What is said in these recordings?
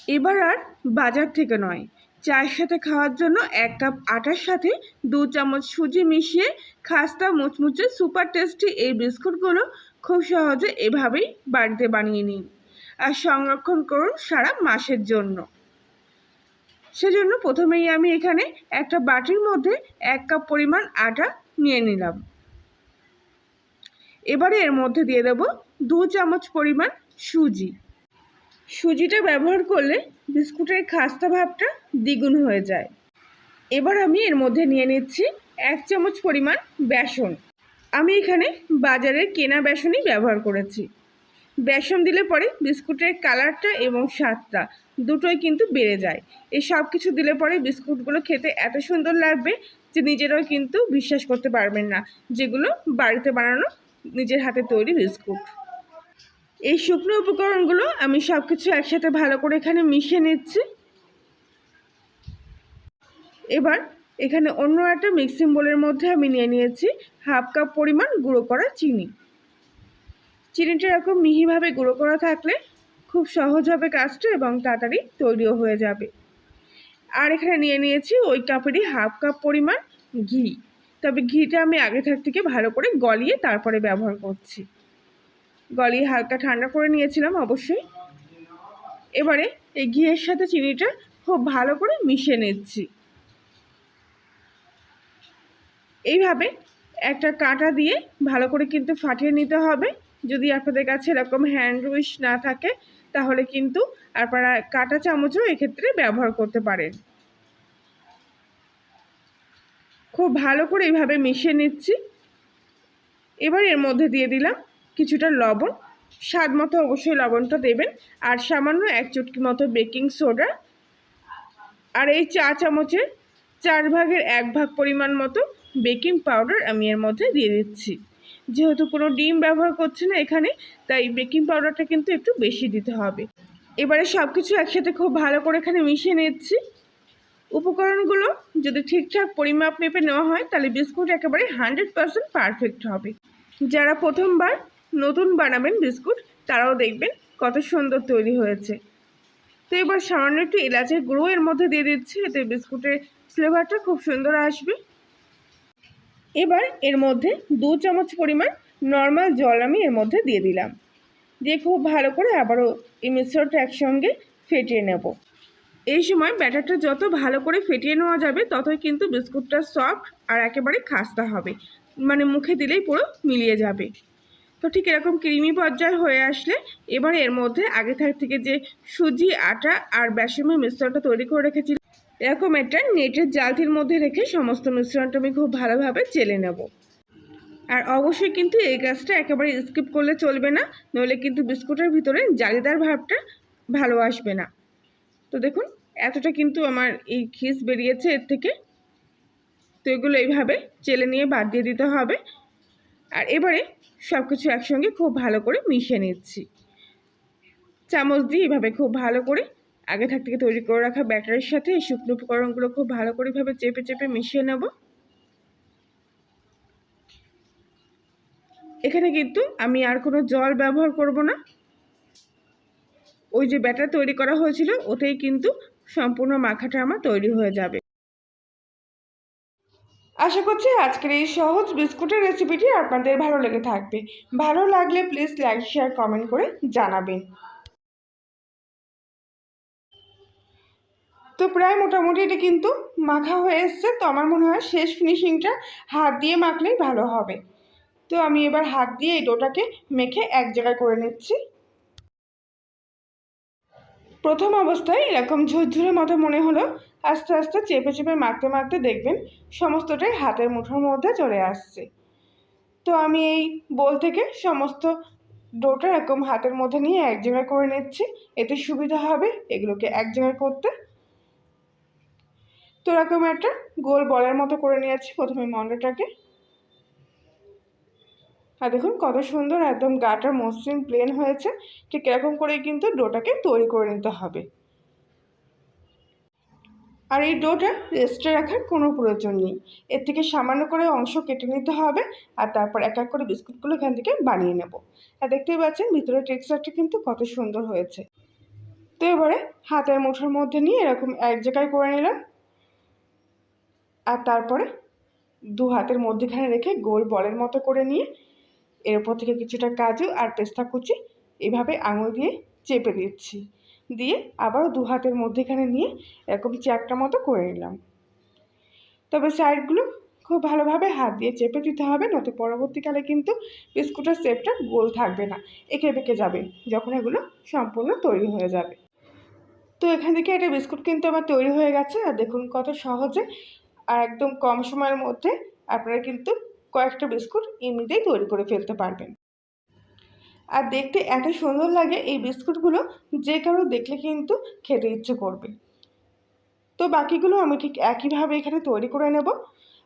এবার আর বাজার থেকে নয়, চায়ের সাথে খাওয়ার জন্য 1 কাপ আটার সাথে 2 চামচ সুজি মিশিয়ে খাস্তা মুচমুচে সুপার টেস্টি এই বিস্কুটগুলো খুব সহজে এভাবেই বাড়িতে বানিয়ে নিন আর সংরক্ষণ করুন সারা মাসের জন্য। সেজন্য প্রথমেই আমি এখানে একটা বাটির মধ্যে 1 কাপ পরিমাণ আটা নিয়ে নিলাম। এবারে এর মধ্যে দিয়ে দেব 2 চামচ পরিমাণ সুজি। সুজিটা ব্যবহার করলে বিস্কুটের খাস্তা ভাবটা দ্বিগুণ হয়ে যায়। এবার আমি এর মধ্যে নিয়ে নিচ্ছি 1 চামচ পরিমাণ বেসন। আমি এখানে বাজারের কেনা বেসনই ব্যবহার করেছি। বেসন দিলে পরে বিস্কুটের কালারটা এবং স্বাদটা দুটোই কিন্তু বেড়ে যায়। এই সব কিছু দিলে পরে বিস্কুটগুলো খেতে এত সুন্দর লাগবে যে নিজেরাও কিন্তু বিশ্বাস করতে পারবেন না যেগুলো বাড়িতে বানানো নিজের হাতে তৈরি বিস্কুট। এই শুকনো উপকরণগুলো আমি সব কিছু একসাথে ভালো করে এখানে মিশিয়ে নিচ্ছি। এবার এখানে অন্য একটা মিক্সিং বোলের মধ্যে আমি নিয়ে নিয়েছি 1/2 কাপ পরিমাণ গুঁড়ো করা চিনি। চিনিটা এরকম মিহিভাবে গুঁড়ো করা থাকলে খুব সহজ হবে কাজটা এবং তাড়াতাড়ি তৈরিও হয়ে যাবে। আর এখানে নিয়ে নিয়েছি ওই কাপেরই 1/2 কাপ পরিমাণ ঘি। তবে ঘিটা আমি আগে থেকে ভালো করে গলিয়ে তারপরে ব্যবহার করছি। গলিয়ে হালকা ঠান্ডা করে নিয়েছিলাম অবশ্যই। এবারে এই ঘিয়ের সাথে চিনিটা খুব ভালো করে মিশিয়ে নিচ্ছি। এইভাবে একটা কাঁটা দিয়ে ভালো করে কিন্তু ফাটিয়ে নিতে হবে। যদি আপনাদের কাছে এরকম হ্যান্ড উইশ না থাকে তাহলে কিন্তু আপনারা কাঁটা চামচও এক্ষেত্রে ব্যবহার করতে পারেন। খুব ভালো করে এইভাবে মিশিয়ে নিচ্ছি। এবার এর মধ্যে দিয়ে দিলাম কিছুটা লবণ। স্বাদ মতো অবশ্যই লবণটা দেবেন। আর সামান্য 1 চুটকি মতো বেকিং সোডা। আর এই চা চামচের 4 ভাগের 1 ভাগ পরিমাণ মতো বেকিং পাউডার আমি এর মধ্যে দিয়ে দিচ্ছি। যেহেতু কোনো ডিম ব্যবহার করছি না এখানে, তাই বেকিং পাউডারটা কিন্তু একটু বেশি দিতে হবে। এবারে সব কিছু একসাথে খুব ভালো করে এখানে মিশিয়ে নিচ্ছি। উপকরণগুলো যদি ঠিকঠাক পরিমাপ মেপে নেওয়া হয় তাহলে বিস্কুট একেবারে 100% পারফেক্ট হবে। যারা প্রথমবার নতুন বানাবেন বিস্কুট তারাও দেখবেন কত সুন্দর তৈরি হয়েছে। তো এবার সামান্য একটু এলাচের গুঁড়ো এর মধ্যে দিয়ে দিচ্ছি, এতে বিস্কুটের ফ্লেভারটা খুব সুন্দর আসবে। এবার এর মধ্যে 2 চামচ পরিমাণ নর্মাল জল আমি এর মধ্যে দিয়ে দিলাম। দিয়ে খুব ভালো করে আবারও এই মিশ্রণটা একসঙ্গে ফেটিয়ে নেব। এই সময় ব্যাটারটা যত ভালো করে ফেটিয়ে নেওয়া যাবে ততই কিন্তু বিস্কুটটা সফট আর একেবারে খাস্তা হবে, মানে মুখে দিলেই পুরো মিলিয়ে যাবে। তো ঠিক এরকম ক্রিমি পর্যায়ে হয়ে আসলে এবার এর মধ্যে আগে থেকে যে সুজি, আটা আর বেসনের মিশ্রণটা তৈরি করে রেখেছি এরকম একটা নেটের জালতির মধ্যে রেখে সমস্ত মিশ্রণটা আমি খুব ভালোভাবে চেলে নেব। আর অবশ্যই কিন্তু এই কাজটা একেবারে স্কিপ করলে চলবে না, নইলে কিন্তু বিস্কুটের ভিতরে জালিদার ভাবটা ভালো আসবে না। তো দেখুন এতটা কিন্তু আমার এই খিস বেরিয়েছে এর থেকে। তো এগুলো এইভাবে চেলে নিয়ে বাদ দিয়ে দিতে হবে। আর এবারে সব কিছু একসঙ্গে খুব ভালো করে মিশিয়ে নিচ্ছি। চামচ দিয়ে এভাবে খুব ভালো করে আগে থেকে তৈরি করে রাখা ব্যাটারের সাথে এই শুকনো উপকরণগুলো খুব ভালো করে এভাবে চেপে চেপে মিশিয়ে নেব। এখানে কিন্তু আমি আর কোনো জল ব্যবহার করব না। ওই যে ব্যাটার তৈরি করা হয়েছিল ওতেই কিন্তু সম্পূর্ণ মাখাটা আমার তৈরি হয়ে যাবে। আশা করছি আজকের এই সহজ বিস্কুটের রেসিপিটি আপনাদের ভালো লেগে থাকবে। ভালো লাগলে প্লিজ লাইক, শেয়ার, কমেন্ট করে জানাবেন। তো প্রায় মোটামুটি এটা কিন্তু মাখা হয়ে এসছে। তো আমার মনে হয় শেষ ফিনিশিংটা হাত দিয়ে মাখলেই ভালো হবে। তো আমি এবার হাত দিয়ে এই ডোটাকে মেখে এক জায়গায় করে নিচ্ছি। প্রথম অবস্থায় এরকম ঝুরঝুরে মতো মনে হলো, আস্তে আস্তে চেপে চেপে মাখতে মাখতে দেখবেন সমস্তটাই হাতের মুঠোর মধ্যে চলে আসছে। তো আমি এই বোল থেকে সমস্ত ডোটা এরকম হাতের মধ্যে নিয়ে এক জায়গায় করে নিচ্ছি, এতে সুবিধা হবে এগুলোকে এক জায়গায় করতে। তো এরকম একটা গোল বলের মতো করে নিয়েছি প্রথমে মন্ডাটাকে। আর দেখুন কত সুন্দর একদম গাটা মসৃণ প্লেন হয়েছে। ঠিক এরকম করেই কিন্তু ডোটাকে তৈরি করে নিতে হবে। আর এই ডোটা রেস্টে রাখার কোনো প্রয়োজন নেই, এর থেকে সামান্য করে অংশ কেটে নিতে হবে আর তারপর এক এক করে বিস্কুটগুলো এখান থেকে বানিয়ে নেব। আর দেখতেই পাচ্ছেন ভিতরে টেক্সচারটা কিন্তু কত সুন্দর হয়েছে। তো এবারে হাতের মুঠোর মধ্যে নিয়ে এরকম এক জায়গায় করে নিলাম, আর তারপরে দু হাতের মধ্যেখানে রেখে গোল বলের মতো করে নিয়ে এর উপর থেকে কিছুটা কাজু আর পেস্তা কুচি এভাবে আঙুল দিয়ে চেপে দিচ্ছি, দিয়ে আবারও দু হাতের মধ্যেখানে নিয়ে এরকম চ্যাপটা মতো করে নিলাম। তবে সাইডগুলো খুব ভালোভাবে হাত দিয়ে চেপে দিতে হবে, নয়তো পরবর্তীকালে কিন্তু বিস্কুটের শেপটা গোল থাকবে না, এঁকে বেঁকে যাবে যখন এগুলো সম্পূর্ণ তৈরি হয়ে যাবে। তো এখান থেকে একটা বিস্কুট কিন্তু আমার তৈরি হয়ে গেছে, আর দেখুন কত সহজে আর একদম কম সময়ের মধ্যে আপনারা কিন্তু কয়েকটা বিস্কুট এমনিতেই তৈরি করে ফেলতে পারবেন। আর দেখতে এত সুন্দর লাগে এই বিস্কুটগুলো, যে কারো দেখলে কিন্তু খেতে ইচ্ছে করবে। তো বাকিগুলো আমি ঠিক একইভাবে এখানে তৈরি করে নেব।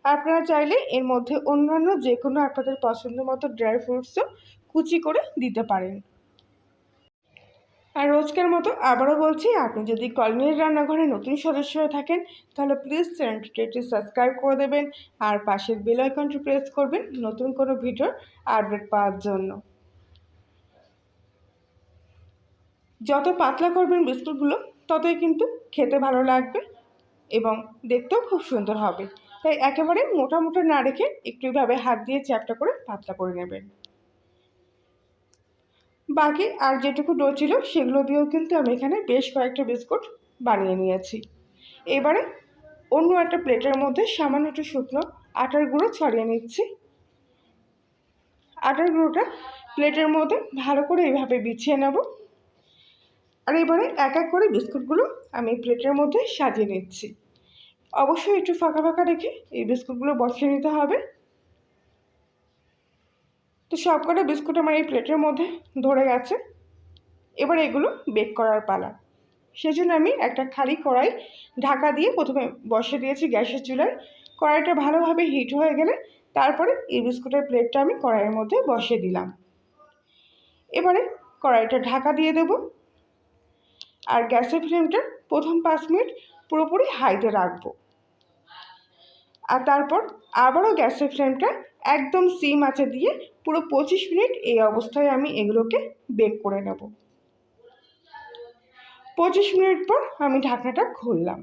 আপনারা চাইলে এর মধ্যে অন্যান্য যে কোনো আপনাদের পছন্দ মতো ড্রাই ফ্রুটসও কুচি করে দিতে পারেন। আর রোজকার মতো আবারও বলছি, আপনি যদি কলোনির রান্নাঘরে নতুন সদস্য হয়ে থাকেন তাহলে প্লিজ চ্যানেলটি সাবস্ক্রাইব করে দেবেন, আর পাশের বেল আইকনটি প্রেস করবেন নতুন কোনো ভিডিওর আপডেট পাওয়ার জন্য। যত পাতলা করবেন বিস্কুটগুলো ততই কিন্তু খেতে ভালো লাগবে এবং দেখতেও খুব সুন্দর হবে। তাই একেবারে মোটা মোটা না রেখে একটু এভাবে হাত দিয়ে চ্যাপটা করে পাতলা করে নেবেন। বাকি আর যেটুকু ডো ছিল সেগুলো দিয়েও কিন্তু আমি এখানে বেশ কয়েকটা বিস্কুট বানিয়ে নিয়েছি। এবারে অন্য একটা প্লেটের মধ্যে সামান্য একটু শুকনো আটার গুঁড়ো ছড়িয়ে নিচ্ছি। আটার গুঁড়োটা প্লেটের মধ্যে ভালো করে এইভাবে বিছিয়ে নেব, আর এবারে এক এক করে বিস্কুটগুলো আমি প্লেটের মধ্যে সাজিয়ে নিচ্ছি। অবশ্যই একটু ফাঁকা ফাঁকা রেখে এই বিস্কুটগুলো বসিয়ে নিতে হবে। তো সবকটা বিস্কুট আমার এই প্লেটের মধ্যে ধরে গেছে। এবার এগুলো বেক করার পালা। সেজন্য আমি একটা খালি কড়াই ঢাকা দিয়ে প্রথমে বসিয়ে দিয়েছি গ্যাসের চুলায়। কড়াইটা ভালোভাবে হিট হয়ে গেলে তারপরে এই বিস্কুটের প্লেটটা আমি কড়াইয়ের মধ্যে বসিয়ে দিলাম। এবারে কড়াইটা ঢাকা দিয়ে দেব, আর গ্যাসের ফ্লেমটা প্রথম 5 মিনিট পুরোপুরি হাইতে রাখবো, আর তারপর আবারও গ্যাসের ফ্লেমটা একদম সিম আঁচে দিয়ে পুরো 25 মিনিট এই অবস্থায় আমি এগুলোকে বেক করে নেব। 25 মিনিট পর আমি ঢাকনাটা খুললাম,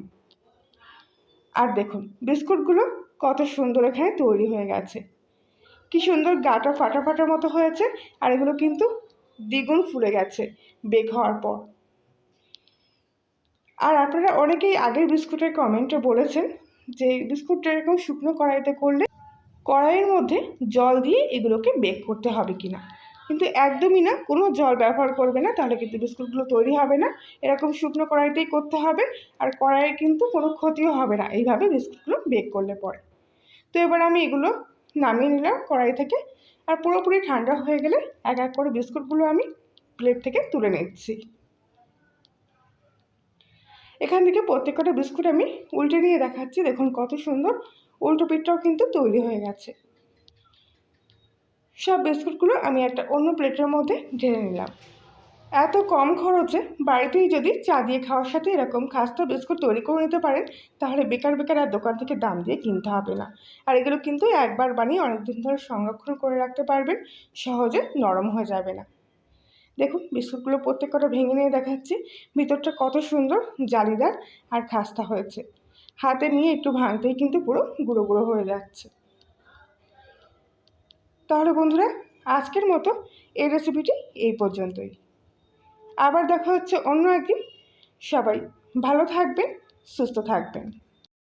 আর দেখুন বিস্কুটগুলো কত সুন্দর এখানে তৈরি হয়ে গেছে। কি সুন্দর গাটা ফাটা ফাটার মতো হয়েছে, আর এগুলো কিন্তু দ্বিগুণ ফুলে গেছে বেক হওয়ার পর। আর আপনারা অনেকেই আগের বিস্কুটের কমেন্টে বলেছেন যে বিস্কুটটা এরকম শুকনো কড়াইতে করলে কড়াইয়ের মধ্যে জল দিয়ে এগুলোকে বেক করতে হবে কিনা, কিন্তু একদমই না, কোনো জল ব্যবহার করবে না, তাহলে কিন্তু বিস্কুটগুলো তৈরি হবে না। এরকম শুকনো কড়াইতেই করতে হবে, আর কড়াইয়ের কিন্তু কোনো ক্ষতিও হবে না এইভাবে বিস্কুটগুলো বেক করলে পরে। তো এবার আমি এগুলো নামিয়ে নিলাম কড়াই থেকে, আর পুরোপুরি ঠান্ডা হয়ে গেলে এক এক করে বিস্কুটগুলো আমি প্লেট থেকে তুলে নিচ্ছি। এখান থেকে প্রত্যেকটা বিস্কুট আমি উল্টে নিয়ে দেখাচ্ছি। দেখুন কত সুন্দর উল্টো পিঠটাও কিন্তু তৈরি হয়ে গেছে। সব বিস্কুটগুলো আমি একটা অন্য প্লেটের মধ্যে ঢেলে নিলাম। এত কম খরচে বাড়িতেই যদি চা দিয়ে খাওয়ার সাথে এরকম খাস্তা বিস্কুট তৈরি করে নিতে পারেন তাহলে বেকার বেকার আর দোকান থেকে দাম দিয়ে কিনতে হবে না। আর এগুলো কিন্তু একবার বানিয়ে অনেক দিন ধরে সংরক্ষণ করে রাখতে পারবেন, সহজে নরম হয়ে যাবে না। দেখুন বিস্কুটগুলো প্রত্যেকটা ভেঙে নিয়ে দেখাচ্ছি, ভিতরটা কত সুন্দর জালিদার আর খাস্তা হয়েছে। হাতে নিয়ে একটু ভাঙতেই কিন্তু পুরো গুঁড়ো গুঁড়ো হয়ে যাচ্ছে। তাহলে বন্ধুরা আজকের মতো এই রেসিপিটি এই পর্যন্তই। আবার দেখা হচ্ছে অন্য একদিন। সবাই ভালো থাকবেন, সুস্থ থাকবেন।